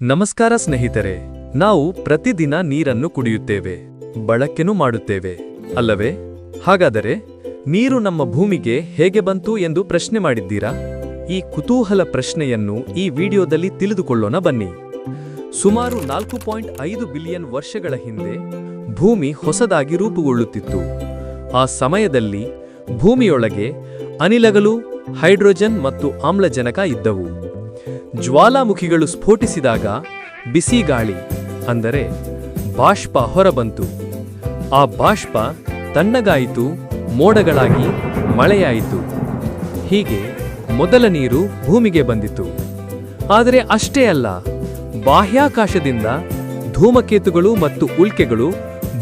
ನಮಸ್ಕಾರ ಸ್ನೇಹಿತರೆ, ನಾವು ಪ್ರತಿದಿನ ನೀರನ್ನು ಕುಡಿಯುತ್ತೇವೆ, ಬಳಕೆನೂ ಮಾಡುತ್ತೇವೆ ಅಲ್ಲವೇ? ಹಾಗಾದರೆ ನೀರು ನಮ್ಮ ಭೂಮಿಗೆ ಹೇಗೆ ಬಂತು ಎಂದು ಪ್ರಶ್ನೆ ಮಾಡಿದ್ದೀರಾ? ಈ ಕುತೂಹಲ ಪ್ರಶ್ನೆಯನ್ನು ಈ ವಿಡಿಯೋದಲ್ಲಿ ತಿಳಿದುಕೊಳ್ಳೋಣ ಬನ್ನಿ. ಸುಮಾರು 4.5 ಬಿಲಿಯನ್ ವರ್ಷಗಳ ಹಿಂದೆ ಭೂಮಿ ಹೊಸದಾಗಿ ರೂಪುಗೊಳ್ಳುತ್ತಿತ್ತು. ಆ ಸಮಯದಲ್ಲಿ ಭೂಮಿಯೊಳಗೆ ಅನಿಲಗಳು, ಹೈಡ್ರೋಜನ್ ಮತ್ತು ಆಮ್ಲಜನಕ ಇದ್ದವು. ಜ್ವಾಲಾಮುಖಿಗಳು ಸ್ಫೋಟಿಸಿದಾಗ ಬಿಸಿ ಗಾಳಿ ಅಂದರೆ ಬಾಷ್ಪ ಹೊರಬಂತು. ಆ ಬಾಷ್ಪ ತಣ್ಣಗಾಯಿತು, ಮೋಡಗಳಾಗಿ ಮಳೆಯಾಯಿತು. ಹೀಗೆ ಮೊದಲ ನೀರು ಭೂಮಿಗೆ ಬಂದಿತು. ಆದರೆ ಅಷ್ಟೇ ಅಲ್ಲ, ಬಾಹ್ಯಾಕಾಶದಿಂದ ಧೂಮಕೇತುಗಳು ಮತ್ತು ಉಲ್ಕೆಗಳು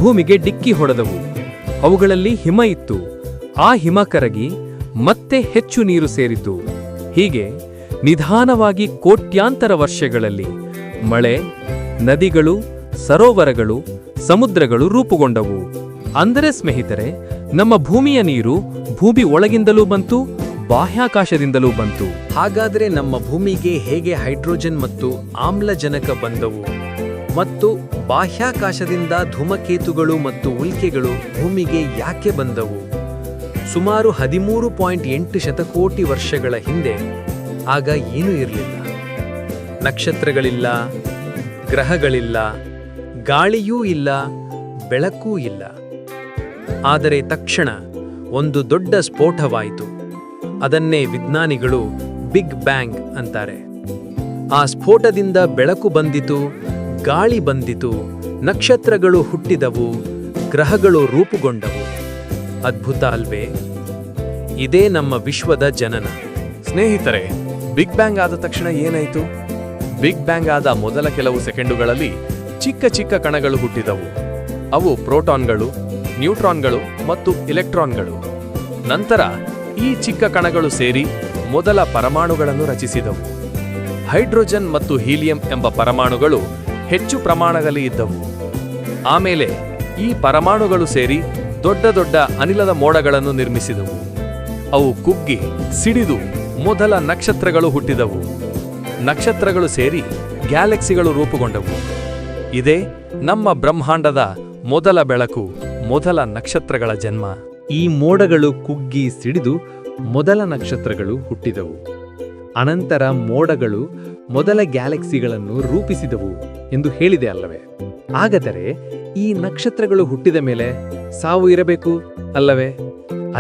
ಭೂಮಿಗೆ ಡಿಕ್ಕಿ ಹೊಡೆದವು. ಅವುಗಳಲ್ಲಿ ಹಿಮ ಇತ್ತು. ಆ ಹಿಮ ಕರಗಿ ಮತ್ತೆ ಹೆಚ್ಚು ನೀರು ಸೇರಿತು. ಹೀಗೆ ನಿಧಾನವಾಗಿ ಕೋಟ್ಯಾಂತರ ವರ್ಷಗಳಲ್ಲಿ ಮಳೆ, ನದಿಗಳು, ಸರೋವರಗಳು, ಸಮುದ್ರಗಳು ರೂಪುಗೊಂಡವು. ಅಂದರೆ ಸ್ನೇಹಿತರೆ, ನಮ್ಮ ಭೂಮಿಯ ನೀರು ಭೂಮಿ ಒಳಗಿಂದಲೂ ಬಂತು, ಬಾಹ್ಯಾಕಾಶದಿಂದಲೂ ಬಂತು. ಹಾಗಾದರೆ ನಮ್ಮ ಭೂಮಿಗೆ ಹೇಗೆ ಹೈಡ್ರೋಜನ್ ಮತ್ತು ಆಮ್ಲಜನಕ ಬಂದವು? ಮತ್ತು ಬಾಹ್ಯಾಕಾಶದಿಂದ ಧೂಮಕೇತುಗಳು ಮತ್ತು ಉಲ್ಕೆಗಳು ಭೂಮಿಗೆ ಯಾಕೆ ಬಂದವು? ಸುಮಾರು 13.8 ಶತಕೋಟಿ ವರ್ಷಗಳ ಹಿಂದೆ ಆಗ ಏನೂ ಇರಲಿಲ್ಲ. ನಕ್ಷತ್ರಗಳಿಲ್ಲ, ಗ್ರಹಗಳಿಲ್ಲ, ಗಾಳಿಯೂ ಇಲ್ಲ, ಬೆಳಕೂ ಇಲ್ಲ. ಆದರೆ ತಕ್ಷಣ ಒಂದು ದೊಡ್ಡ ಸ್ಫೋಟವಾಯಿತು. ಅದನ್ನೇ ವಿಜ್ಞಾನಿಗಳು ಬಿಗ್ ಬ್ಯಾಂಗ್ ಅಂತಾರೆ. ಆ ಸ್ಫೋಟದಿಂದ ಬೆಳಕು ಬಂದಿತು, ಗಾಳಿ ಬಂದಿತು, ನಕ್ಷತ್ರಗಳು ಹುಟ್ಟಿದವು, ಗ್ರಹಗಳು ರೂಪುಗೊಂಡವು. ಅದ್ಭುತ ಅಲ್ವೇ? ಇದೇ ನಮ್ಮ ವಿಶ್ವದ ಜನನ. ಸ್ನೇಹಿತರೆ, ಬಿಗ್ ಬ್ಯಾಂಗ್ ಆದ ತಕ್ಷಣ ಏನಾಯಿತು? ಬಿಗ್ ಬ್ಯಾಂಗ್ ಆದ ಮೊದಲ ಕೆಲವು ಸೆಕೆಂಡುಗಳಲ್ಲಿ ಚಿಕ್ಕ ಚಿಕ್ಕ ಕಣಗಳು ಹುಟ್ಟಿದವು. ಅವು ಪ್ರೋಟಾನ್ಗಳು, ನ್ಯೂಟ್ರಾನ್ಗಳು ಮತ್ತು ಇಲೆಕ್ಟ್ರಾನ್ಗಳು. ನಂತರ ಈ ಚಿಕ್ಕ ಕಣಗಳು ಸೇರಿ ಮೊದಲ ಪರಮಾಣುಗಳನ್ನು ರಚಿಸಿದವು. ಹೈಡ್ರೋಜನ್ ಮತ್ತು ಹೀಲಿಯಂ ಎಂಬ ಪರಮಾಣುಗಳು ಹೆಚ್ಚು ಪ್ರಮಾಣದಲ್ಲಿ ಇದ್ದವು. ಆಮೇಲೆ ಈ ಪರಮಾಣುಗಳು ಸೇರಿ ದೊಡ್ಡ ದೊಡ್ಡ ಅನಿಲದ ಮೋಡಗಳನ್ನು ನಿರ್ಮಿಸಿದವು. ಅವು ಕುಗ್ಗಿ ಸಿಡಿದು ಮೊದಲ ನಕ್ಷತ್ರಗಳು ಹುಟ್ಟಿದವು. ನಕ್ಷತ್ರಗಳು ಸೇರಿ ಗ್ಯಾಲಕ್ಸಿಗಳು ರೂಪುಗೊಂಡವು. ಇದೇ ನಮ್ಮ ಬ್ರಹ್ಮಾಂಡದ ಮೊದಲ ಬೆಳಕು, ಮೊದಲ ನಕ್ಷತ್ರಗಳ ಜನ್ಮ. ಈ ಮೋಡಗಳು ಕುಗ್ಗಿ ಸಿಡಿದು ಮೊದಲ ನಕ್ಷತ್ರಗಳು ಹುಟ್ಟಿದವು. ಅನಂತರ ಮೋಡಗಳು ಮೊದಲ ಗ್ಯಾಲಕ್ಸಿಗಳನ್ನು ರೂಪಿಸಿದವು ಎಂದು ಹೇಳಿದೆ ಅಲ್ಲವೇ? ಹಾಗಾದರೆ ಈ ನಕ್ಷತ್ರಗಳು ಹುಟ್ಟಿದ ಮೇಲೆ ಸಾವು ಇರಬೇಕು ಅಲ್ಲವೇ?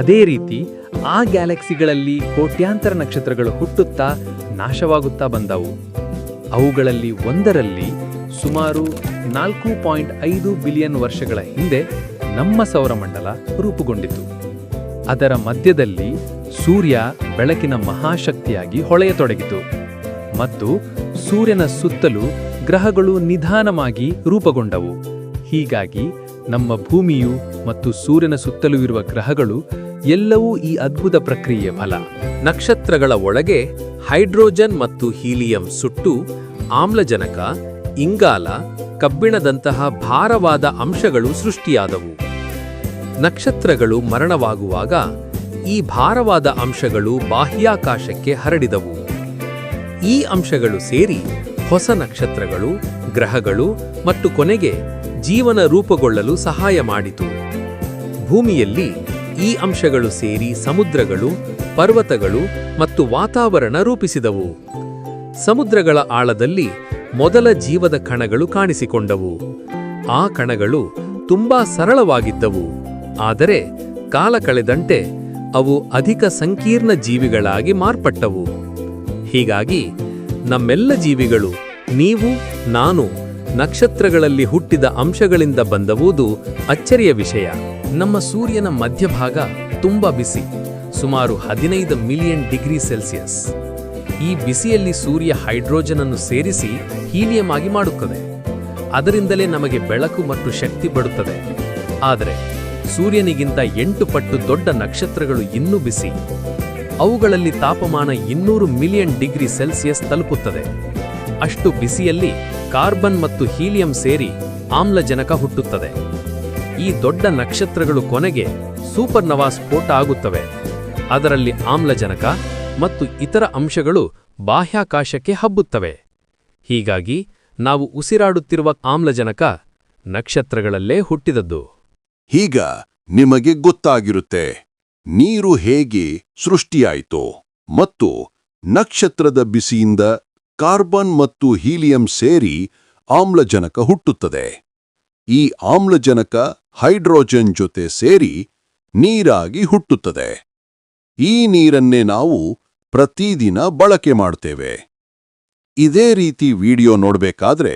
ಅದೇ ರೀತಿ ಆ ಗ್ಯಾಲಕ್ಸಿಗಳಲ್ಲಿ ಕೋಟ್ಯಾಂತರ ನಕ್ಷತ್ರಗಳು ಹುಟ್ಟುತ್ತಾ ನಾಶವಾಗುತ್ತಾ ಬಂದವು. ಅವುಗಳಲ್ಲಿ ಒಂದರಲ್ಲಿ ಸುಮಾರು 4.5 ಬಿಲಿಯನ್ ವರ್ಷಗಳ ಹಿಂದೆ ನಮ್ಮ ಸೌರಮಂಡಲ ರೂಪುಗೊಂಡಿತು. ಅದರ ಮಧ್ಯದಲ್ಲಿ ಸೂರ್ಯ ಬೆಳಕಿನ ಮಹಾಶಕ್ತಿಯಾಗಿ ಹೊಳೆಯತೊಡಗಿತು ಮತ್ತು ಸೂರ್ಯನ ಸುತ್ತಲೂ ಗ್ರಹಗಳು ನಿಧಾನವಾಗಿ ರೂಪುಗೊಂಡವು. ಹೀಗಾಗಿ ನಮ್ಮ ಭೂಮಿಯು ಮತ್ತು ಸೂರ್ಯನ ಸುತ್ತಲೂ ಇರುವ ಗ್ರಹಗಳು ಎಲ್ಲವೂ ಈ ಅದ್ಭುತ ಪ್ರಕ್ರಿಯೆಯ ಫಲ. ನಕ್ಷತ್ರಗಳ ಒಳಗೆ ಹೈಡ್ರೋಜನ್ ಮತ್ತು ಹೀಲಿಯಂ ಸುಟ್ಟು ಆಮ್ಲಜನಕ, ಇಂಗಾಲ, ಕಬ್ಬಿಣದಂತಹ ಭಾರವಾದ ಅಂಶಗಳು ಸೃಷ್ಟಿಯಾದವು. ನಕ್ಷತ್ರಗಳು ಮರಣವಾಗುವಾಗ ಈ ಭಾರವಾದ ಅಂಶಗಳು ಬಾಹ್ಯಾಕಾಶಕ್ಕೆ ಹರಡಿದವು. ಈ ಅಂಶಗಳು ಸೇರಿ ಹೊಸ ನಕ್ಷತ್ರಗಳು, ಗ್ರಹಗಳು ಮತ್ತು ಕೊನೆಗೆ ಜೀವನ ರೂಪುಗೊಳ್ಳಲು ಸಹಾಯ ಮಾಡಿತು. ಭೂಮಿಯಲ್ಲಿ ಈ ಅಂಶಗಳು ಸೇರಿ ಸಮುದ್ರಗಳು, ಪರ್ವತಗಳು ಮತ್ತು ವಾತಾವರಣ ರೂಪಿಸಿದವು. ಸಮುದ್ರಗಳ ಆಳದಲ್ಲಿ ಮೊದಲ ಜೀವದ ಕಣಗಳು ಕಾಣಿಸಿಕೊಂಡವು. ಆ ಕಣಗಳು ತುಂಬಾ ಸರಳವಾಗಿದ್ದವು, ಆದರೆ ಕಾಲ ಕಳೆದಂತೆ ಅವು ಅಧಿಕ ಸಂಕೀರ್ಣ ಜೀವಿಗಳಾಗಿ ಮಾರ್ಪಟ್ಟವು. ಹೀಗಾಗಿ ನಮ್ಮೆಲ್ಲ ಜೀವಿಗಳು, ನೀವು, ನಾನು, ನಕ್ಷತ್ರಗಳಲ್ಲಿ ಹುಟ್ಟಿದ ಅಂಶಗಳಿಂದ ಬಂದವುದು ಅಚ್ಚರಿಯ ವಿಷಯ. ನಮ್ಮ ಸೂರ್ಯನ ಮಧ್ಯಭಾಗ ತುಂಬಾ ಬಿಸಿ, ಸುಮಾರು 15 ಮಿಲಿಯನ್ ಡಿಗ್ರಿ ಸೆಲ್ಸಿಯಸ್. ಈ ಬಿಸಿಯಲ್ಲಿ ಸೂರ್ಯ ಹೈಡ್ರೋಜನ್ ಅನ್ನು ಸೇರಿಸಿ ಹೀಲಿಯಂ ಆಗಿ ಮಾಡುತ್ತದೆ. ಅದರಿಂದಲೇ ನಮಗೆ ಬೆಳಕು ಮತ್ತು ಶಕ್ತಿ ಬರುತ್ತದೆ. ಆದರೆ ಸೂರ್ಯನಿಗಿಂತ 8 ಪಟ್ಟು ದೊಡ್ಡ ನಕ್ಷತ್ರಗಳು ಇನ್ನೂ ಬಿಸಿ. ಅವುಗಳಲ್ಲಿ ತಾಪಮಾನ 200 ಮಿಲಿಯನ್ ಡಿಗ್ರಿ ಸೆಲ್ಸಿಯಸ್ ತಲುಪುತ್ತದೆ. ಅಷ್ಟು ಬಿಸಿಯಲ್ಲಿ ಕಾರ್ಬನ್ ಮತ್ತು ಹೀಲಿಯಂ ಸೇರಿ ಆಮ್ಲಜನಕ ಹುಟ್ಟುತ್ತದೆ. ಈ ದೊಡ್ಡ ನಕ್ಷತ್ರಗಳು ಕೊನೆಗೆ ಸೂಪರ್ನೋವಾ ಸ್ಫೋಟ ಆಗುತ್ತವೆ. ಅದರಲ್ಲಿ ಆಮ್ಲಜನಕ ಮತ್ತು ಇತರ ಅಂಶಗಳು ಬಾಹ್ಯಾಕಾಶಕ್ಕೆ ಹಬ್ಬುತ್ತವೆ. ಹೀಗಾಗಿ ನಾವು ಉಸಿರಾಡುತ್ತಿರುವ ಆಮ್ಲಜನಕ ನಕ್ಷತ್ರಗಳಲ್ಲೇ ಹುಟ್ಟಿದದ್ದು. ಈಗ ನಿಮಗೆ ಗೊತ್ತಾಗಿರುತ್ತೆ ನೀರು ಹೇಗೆ ಸೃಷ್ಟಿಯಾಯಿತೋ ಮತ್ತು ನಕ್ಷತ್ರದ ಬಿಸಿಯಿಂದ ಕಾರ್ಬನ್ ಮತ್ತು ಹೀಲಿಯಂ ಸೇರಿ ಆಮ್ಲಜನಕ ಹುಟ್ಟುತ್ತದೆ. ಈ ಆಮ್ಲಜನಕ ಹೈಡ್ರೋಜನ್ ಜೊತೆ ಸೇರಿ ನೀರಾಗಿ ಹುಟ್ಟುತ್ತದೆ. ಈ ನೀರನ್ನೇ ನಾವು ಪ್ರತಿದಿನ ಬಳಕೆ ಮಾಡ್ತೇವೆ. ಇದೇ ರೀತಿ ವಿಡಿಯೋ ನೋಡಬೇಕಾದ್ರೆ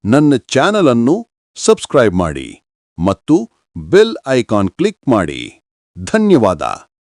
ನನ್ನ ಚಾನೆಲ್ ಅನ್ನು ಸಬ್ಸ್ಕ್ರೈಬ್ ಮಾಡಿ ಮತ್ತು ಬೆಲ್ ಐಕಾನ್ ಕ್ಲಿಕ್ ಮಾಡಿ. ಧನ್ಯವಾದ.